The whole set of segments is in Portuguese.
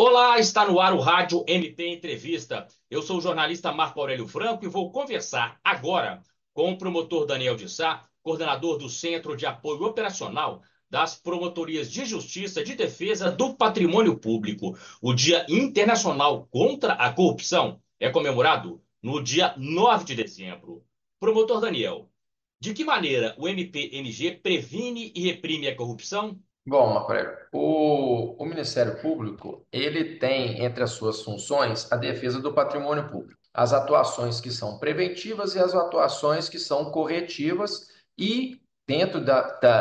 Olá, está no ar o Rádio MP Entrevista. Eu sou o jornalista Marco Aurélio Franco e vou conversar agora com o promotor Daniel de Sá, coordenador do Centro de Apoio Operacional das Promotorias de Justiça de Defesa do Patrimônio Público. O Dia Internacional contra a Corrupção é comemorado no dia 9 de dezembro. Promotor Daniel, de que maneira o MPMG previne e reprime a corrupção? Bom, Marco Aurélio, o Ministério Público, ele tem entre as suas funções a defesa do patrimônio público, as atuações que são preventivas e as atuações que são corretivas e dentro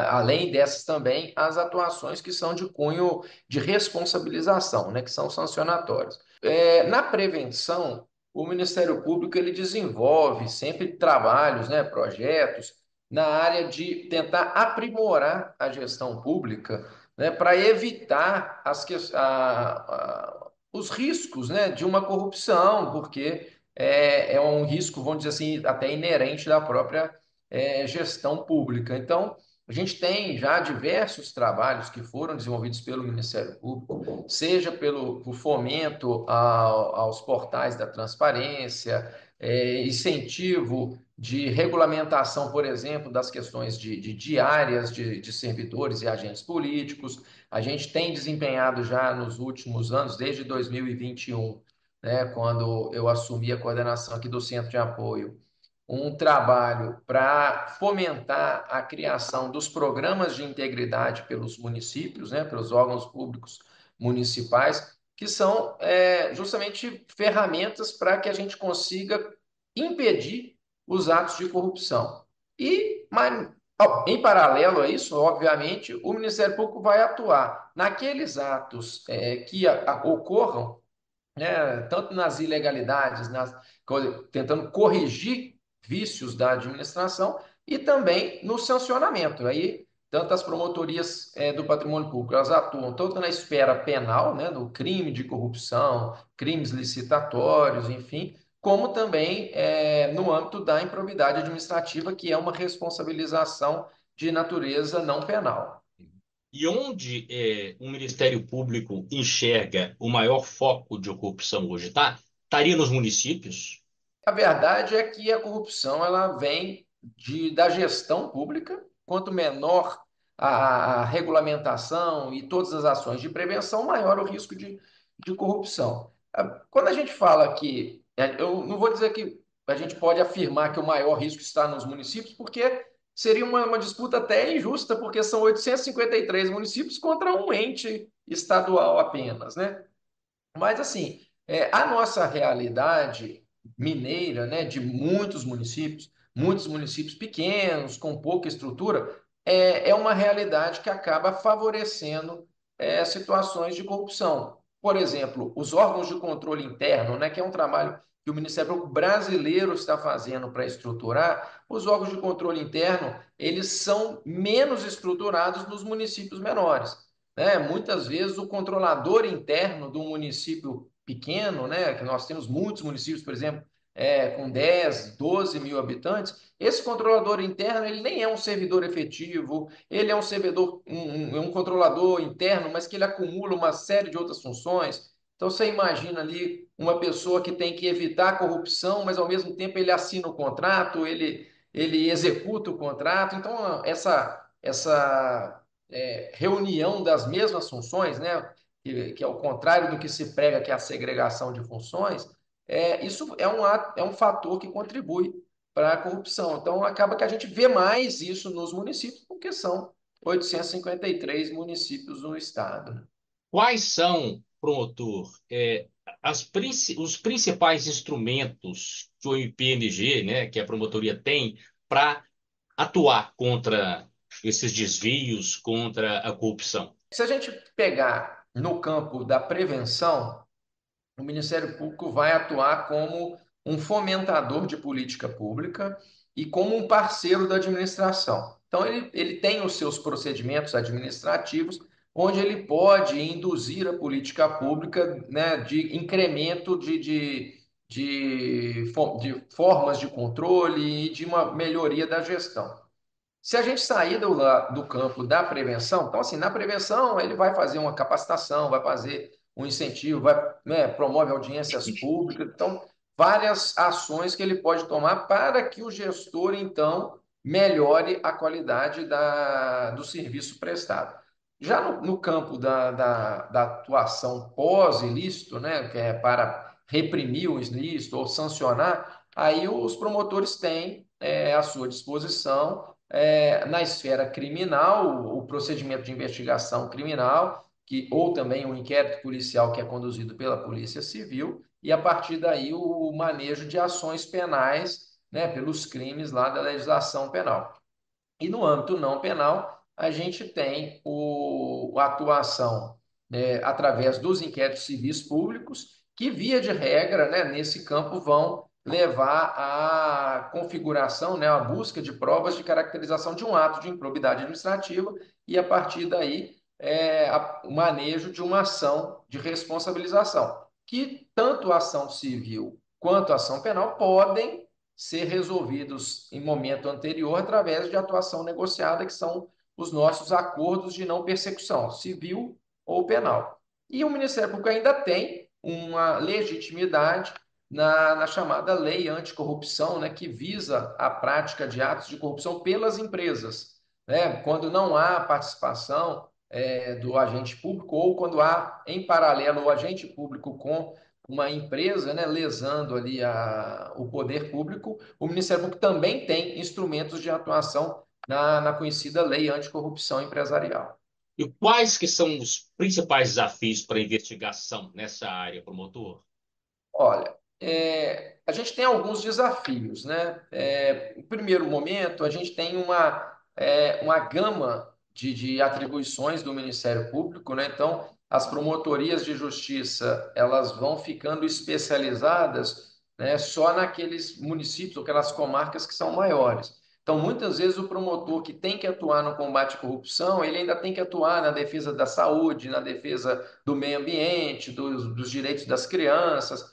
além dessas também, as atuações que são de cunho de responsabilização, né, que são sancionatórias. Na prevenção, o Ministério Público ele desenvolve sempre trabalhos, né, projetos na área de tentar aprimorar a gestão pública, né, para evitar os riscos, né, de uma corrupção, porque é um risco, vamos dizer assim, até inerente da própria gestão pública. Então, a gente tem já diversos trabalhos que foram desenvolvidos pelo Ministério Público, seja pelo fomento aos portais da transparência, incentivo de regulamentação, por exemplo, das questões de diárias de servidores e agentes políticos. A gente tem desempenhado já nos últimos anos, desde 2021, né, quando eu assumi a coordenação aqui do Centro de Apoio, um trabalho para fomentar a criação dos programas de integridade pelos municípios, né, pelos órgãos públicos municipais, que são justamente ferramentas para que a gente consiga impedir os atos de corrupção. Em paralelo a isso, obviamente, o Ministério Público vai atuar naqueles atos que ocorram, né, tanto nas ilegalidades, tentando corrigir vícios da administração e também no sancionamento. Aí, tanto as promotorias do patrimônio público, elas atuam tanto na esfera penal, né, do crime de corrupção, crimes licitatórios, enfim, como também no âmbito da improbidade administrativa, que é uma responsabilização de natureza não penal. E onde o Ministério Público enxerga o maior foco de corrupção hoje, tá? Estaria nos municípios? A verdade é que a corrupção ela vem da gestão pública. Quanto menor a regulamentação e todas as ações de prevenção, maior o risco de corrupção. Quando a gente fala que, eu não vou dizer que a gente pode afirmar que o maior risco está nos municípios, porque seria uma disputa até injusta, porque são 853 municípios contra um ente estadual apenas, né? Mas, assim, a nossa realidade mineira, né, de muitos municípios pequenos, com pouca estrutura, é uma realidade que acaba favorecendo situações de corrupção. Por exemplo, os órgãos de controle interno, né, que é um trabalho que o Ministério Público brasileiro está fazendo para estruturar, os órgãos de controle interno, eles são menos estruturados nos municípios menores, né? Muitas vezes o controlador interno do município pequeno, né, que nós temos muitos municípios, por exemplo, com 10, 12 mil habitantes, esse controlador interno ele nem é um servidor efetivo, ele é um servidor, um controlador interno, mas que ele acumula uma série de outras funções. Então você imagina ali uma pessoa que tem que evitar a corrupção, mas ao mesmo tempo ele assina o contrato, ele executa o contrato. Então essa reunião das mesmas funções, né, que é o contrário do que se prega, que é a segregação de funções, isso é um fator que contribui para a corrupção. Então, acaba que a gente vê mais isso nos municípios, porque são 853 municípios no estado, né? Quais são, promotor, os principais instrumentos que o MPMG, né, que a promotoria tem para atuar contra esses desvios, contra a corrupção? Se a gente pegar no campo da prevenção, o Ministério Público vai atuar como um fomentador de política pública e como um parceiro da administração. Então, ele tem os seus procedimentos administrativos, onde ele pode induzir a política pública, né, de incremento de formas de controle e de uma melhoria da gestão. Se a gente sair do campo da prevenção, então, assim, na prevenção, ele vai fazer uma capacitação, vai fazer um incentivo, vai, né, promove audiências públicas. Então, várias ações que ele pode tomar para que o gestor, então, melhore a qualidade do serviço prestado. Já no campo da atuação pós-ilícito, né, que é para reprimir o ilícito ou sancionar, aí os promotores têm à sua disposição, na esfera criminal, o procedimento de investigação criminal, ou também o inquérito policial que é conduzido pela Polícia Civil, e a partir daí o manejo de ações penais, né, pelos crimes lá da legislação penal. E no âmbito não penal, a gente tem a atuação, através dos inquéritos civis públicos, que, via de regra, né, nesse campo, vão levar à configuração, né, à busca de provas de caracterização de um ato de improbidade administrativa e, a partir daí, o manejo de uma ação de responsabilização, que tanto a ação civil quanto a ação penal podem ser resolvidos em momento anterior através de atuação negociada, que são os nossos acordos de não persecução, civil ou penal. E o Ministério Público ainda tem uma legitimidade na chamada lei anticorrupção, né, que visa a prática de atos de corrupção pelas empresas, né, quando não há participação do agente público ou quando há, em paralelo, o agente público com uma empresa, né, lesando ali o poder público, o Ministério Público também tem instrumentos de atuação na conhecida lei anticorrupção empresarial. E quais que são os principais desafios para a investigação nessa área, promotor? Olha, a gente tem alguns desafios, né? Em primeiro momento, a gente tem uma gama de atribuições do Ministério Público, né? Então, as promotorias de justiça, elas vão ficando especializadas, né, só naqueles municípios, aquelas comarcas que são maiores. Então, muitas vezes, o promotor que tem que atuar no combate à corrupção, ele ainda tem que atuar na defesa da saúde, na defesa do meio ambiente, dos direitos das crianças,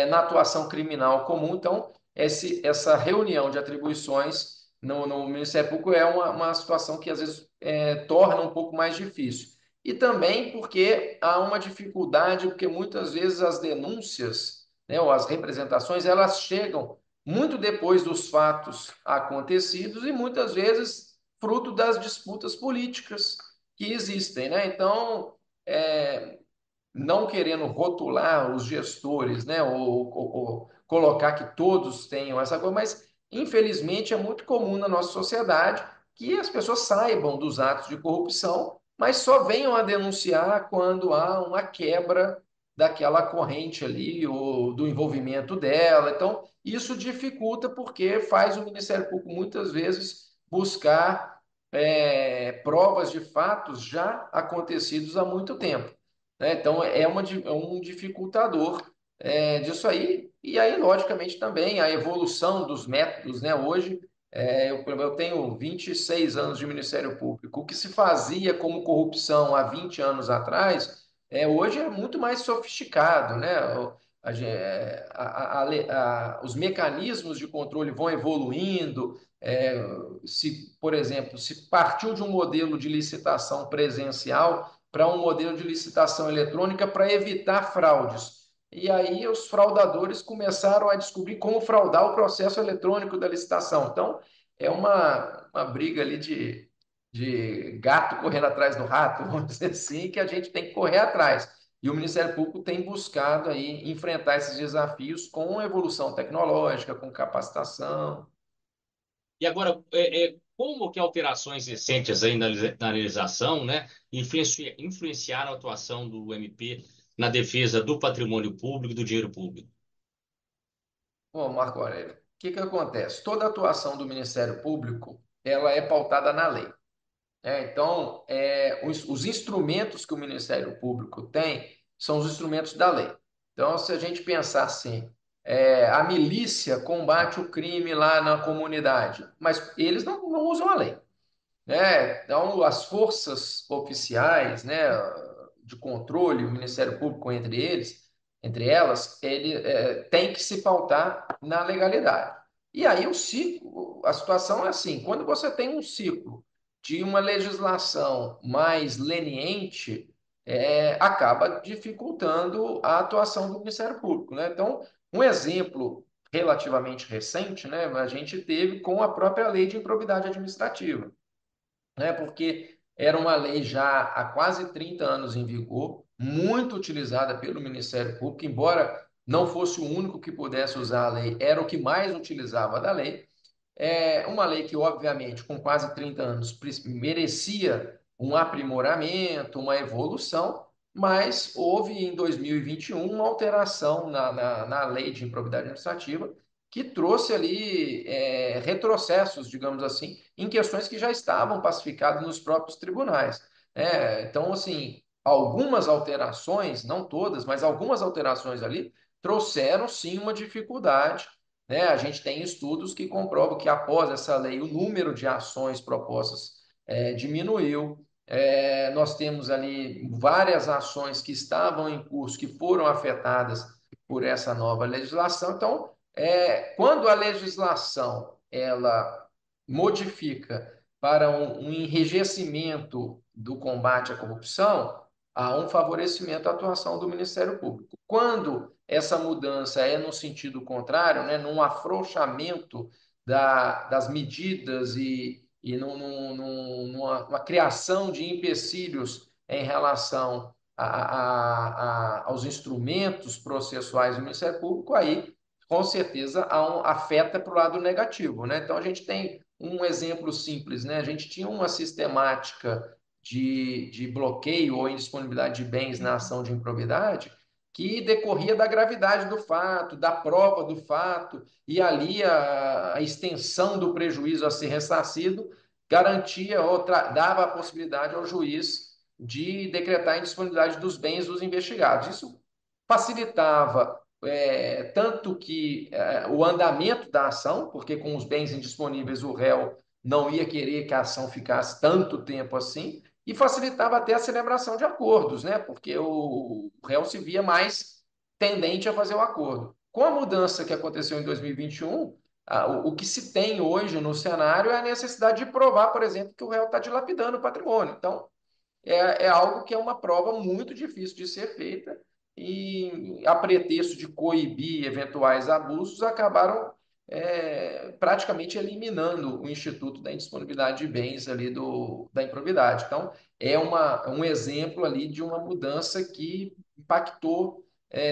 na atuação criminal comum. Então, essa reunião de atribuições no Ministério Público é uma situação que às vezes torna um pouco mais difícil. E também porque há uma dificuldade, porque muitas vezes as denúncias, né, ou as representações, elas chegam muito depois dos fatos acontecidos e muitas vezes fruto das disputas políticas que existem, né? Então, é, não querendo rotular os gestores, né, ou colocar que todos tenham essa coisa, mas infelizmente é muito comum na nossa sociedade que as pessoas saibam dos atos de corrupção, mas só venham a denunciar quando há uma quebra daquela corrente ali, ou do envolvimento dela. Então, isso dificulta porque faz o Ministério Público muitas vezes buscar provas de fatos já acontecidos há muito tempo, né? Então, é um dificultador disso aí. E aí, logicamente, também a evolução dos métodos, né? Hoje, eu tenho 26 anos de Ministério Público. O que se fazia como corrupção há 20 anos atrás, hoje é muito mais sofisticado, né? Os mecanismos de controle vão evoluindo. Por exemplo, se partiu de um modelo de licitação presencial para um modelo de licitação eletrônica para evitar fraudes. E aí os fraudadores começaram a descobrir como fraudar o processo eletrônico da licitação. Então, é uma briga ali de gato correndo atrás do rato, vamos dizer assim, que a gente tem que correr atrás. E o Ministério Público tem buscado aí enfrentar esses desafios com evolução tecnológica, com capacitação. E agora, como que alterações recentes aí na legislação, né, influenciaram a atuação do MP na defesa do patrimônio público e do dinheiro público? Bom, Marco Aurélio, o que acontece? Toda atuação do Ministério Público, ela é pautada na lei. Então, os instrumentos que o Ministério Público tem são os instrumentos da lei. Então, se a gente pensar assim, a milícia combate o crime lá na comunidade, mas eles não usam a lei, né? Então, as forças oficiais, né, de controle, o Ministério Público entre elas, ele tem que se pautar na legalidade. E aí o ciclo, a situação é assim, quando você tem um ciclo de uma legislação mais leniente, acaba dificultando a atuação do Ministério Público, né? Então, um exemplo relativamente recente, né, a gente teve com a própria Lei de Improbidade Administrativa, né? Porque era uma lei já há quase 30 anos em vigor, muito utilizada pelo Ministério Público, embora não fosse o único que pudesse usar a lei, era o que mais utilizava da lei. É uma lei que, obviamente, com quase 30 anos, merecia um aprimoramento, uma evolução, mas houve em 2021 uma alteração na lei de improbidade administrativa que trouxe ali retrocessos, digamos assim, em questões que já estavam pacificadas nos próprios tribunais. Então, assim, algumas alterações, não todas, mas algumas alterações ali trouxeram sim uma dificuldade, né? A gente tem estudos que comprovam que após essa lei o número de ações propostas diminuiu. Nós temos ali várias ações que estavam em curso que foram afetadas por essa nova legislação. Então, quando a legislação ela modifica para um enrijecimento do combate à corrupção, há um favorecimento à atuação do Ministério Público. Quando essa mudança é no sentido contrário, né, num afrouxamento das medidas e numa criação de empecilhos em relação aos instrumentos processuais do Ministério Público, aí com certeza afeta para o lado negativo, né? Então a gente tem um exemplo simples, né? A gente tinha uma sistemática de bloqueio ou indisponibilidade de bens na ação de improbidade que decorria da gravidade do fato, da prova do fato, e ali a extensão do prejuízo a ser ressarcido garantia ou dava a possibilidade ao juiz de decretar a indisponibilidade dos bens dos investigados. Isso facilitava tanto que o andamento da ação, porque com os bens indisponíveis o réu não ia querer que a ação ficasse tanto tempo assim, e facilitava até a celebração de acordos, né? Porque o réu se via mais tendente a fazer o acordo. Com a mudança que aconteceu em 2021, o que se tem hoje no cenário é a necessidade de provar, por exemplo, que o réu está dilapidando o patrimônio. Então, é algo que é uma prova muito difícil de ser feita e, a pretexto de coibir eventuais abusos, acabaram praticamente eliminando o Instituto da Indisponibilidade de Bens ali da improbidade. Então, um exemplo ali de uma mudança que impactou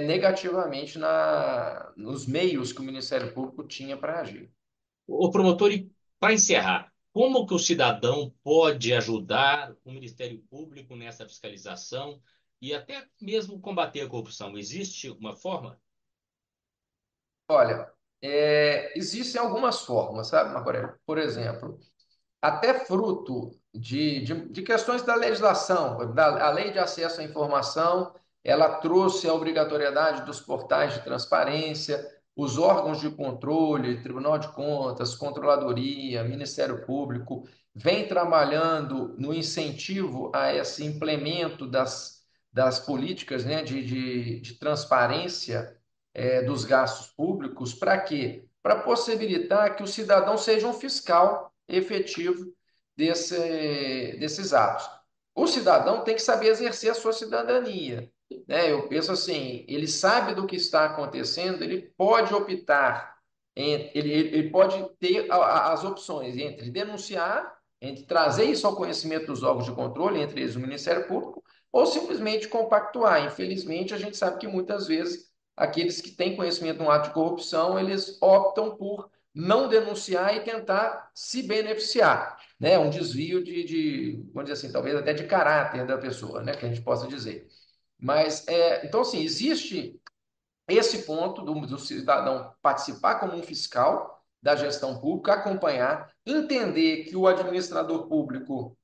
negativamente nos meios que o Ministério Público tinha para agir. O promotor, e para encerrar, como que o cidadão pode ajudar o Ministério Público nessa fiscalização e até mesmo combater a corrupção? Existe uma forma? Olha, existem algumas formas, sabe, Marco? Por exemplo, até fruto de questões da legislação, a lei de acesso à informação, ela trouxe a obrigatoriedade dos portais de transparência, os órgãos de controle, Tribunal de Contas, Controladoria, Ministério Público, vem trabalhando no incentivo a esse implemento das políticas, né, de transparência dos gastos públicos, para quê? Para possibilitar que o cidadão seja um fiscal efetivo desses atos. O cidadão tem que saber exercer a sua cidadania, né? Eu penso assim, ele sabe do que está acontecendo, ele pode optar, ele pode ter as opções entre denunciar, entre trazer isso ao conhecimento dos órgãos de controle, entre eles o Ministério Público, ou simplesmente compactuar. Infelizmente, a gente sabe que muitas vezes aqueles que têm conhecimento de um ato de corrupção, eles optam por não denunciar e tentar se beneficiar, né? Um desvio vamos dizer assim, talvez até de caráter da pessoa, né? Que a gente possa dizer. Mas, então, assim, existe esse ponto do cidadão participar como um fiscal da gestão pública, acompanhar, entender que o administrador público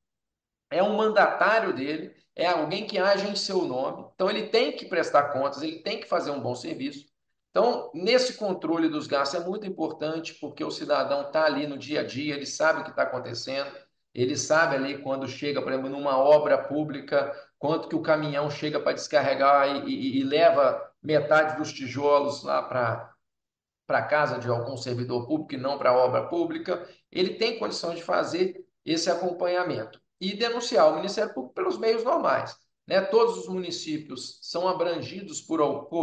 é um mandatário dele, é alguém que age em seu nome, então ele tem que prestar contas, ele tem que fazer um bom serviço. Então, nesse controle dos gastos é muito importante, porque o cidadão está ali no dia a dia, ele sabe o que está acontecendo, ele sabe ali quando chega, por exemplo, numa obra pública, quanto que o caminhão chega para descarregar e leva metade dos tijolos lá para casa de algum servidor público e não para a obra pública, ele tem condição de fazer esse acompanhamento e denunciar o Ministério Público pelos meios normais. né? Todos os municípios são abrangidos por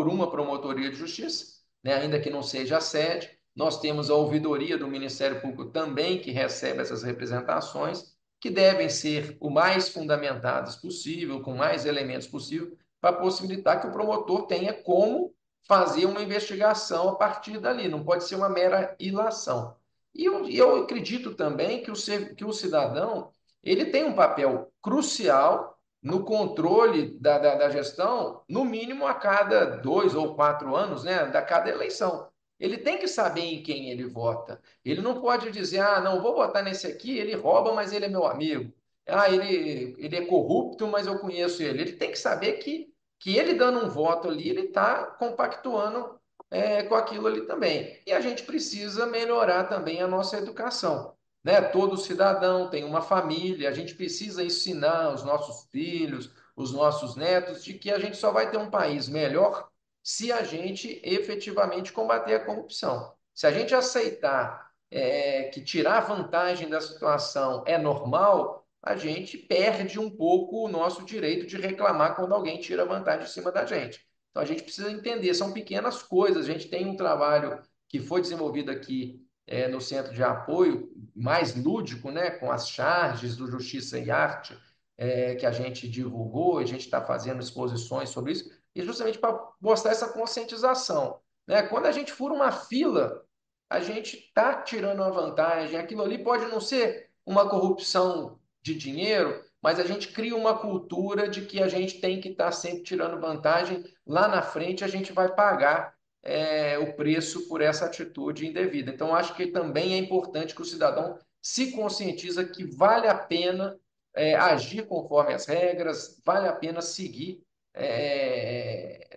uma promotoria de justiça, né? Ainda que não seja a sede. Nós temos a ouvidoria do Ministério Público também, que recebe essas representações, que devem ser o mais fundamentadas possível, com mais elementos possível, para possibilitar que o promotor tenha como fazer uma investigação a partir dali. Não pode ser uma mera ilação. E eu acredito também que o cidadão ele tem um papel crucial no controle da gestão, no mínimo a cada 2 ou 4 anos, né, da cada eleição. Ele tem que saber em quem ele vota. Ele não pode dizer, ah, não, vou votar nesse aqui, ele rouba, mas ele é meu amigo. Ah, ele é corrupto, mas eu conheço ele. Ele tem que saber que ele dando um voto ali, ele está compactuando com aquilo ali também. E a gente precisa melhorar também a nossa educação, né? Todo cidadão tem uma família, a gente precisa ensinar os nossos filhos, os nossos netos, de que a gente só vai ter um país melhor se a gente efetivamente combater a corrupção. Se a gente aceitar que tirar vantagem da situação é normal, a gente perde um pouco o nosso direito de reclamar quando alguém tira vantagem em cima da gente. Então a gente precisa entender, são pequenas coisas. A gente tem um trabalho que foi desenvolvido aqui no centro de apoio, mais lúdico, né, com as charges do Justiça e Arte, que a gente divulgou, a gente está fazendo exposições sobre isso, e justamente para mostrar essa conscientização, né? Quando a gente fura uma fila, a gente está tirando uma vantagem. Aquilo ali pode não ser uma corrupção de dinheiro, mas a gente cria uma cultura de que a gente tem que estar sempre tirando vantagem. Lá na frente a gente vai pagar o preço por essa atitude indevida. Então, acho que também é importante que o cidadão se conscientiza que vale a pena agir conforme as regras, vale a pena seguir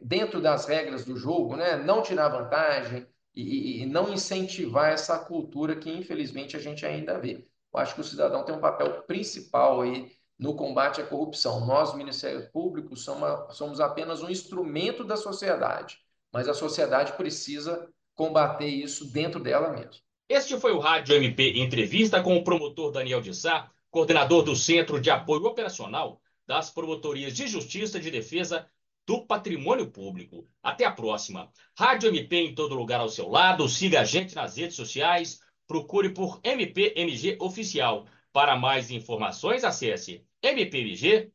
dentro das regras do jogo, né? Não tirar vantagem e não incentivar essa cultura que, infelizmente, a gente ainda vê. Eu acho que o cidadão tem um papel principal aí no combate à corrupção. Nós, Ministério Público, somos apenas um instrumento da sociedade, mas a sociedade precisa combater isso dentro dela mesma. Este foi o Rádio MP Entrevista com o promotor Daniel de Sá, coordenador do Centro de Apoio Operacional das Promotorias de Justiça e de Defesa do Patrimônio Público. Até a próxima. Rádio MP em todo lugar ao seu lado. Siga a gente nas redes sociais. Procure por MPMG Oficial. Para mais informações, acesse mpmg.mp.br.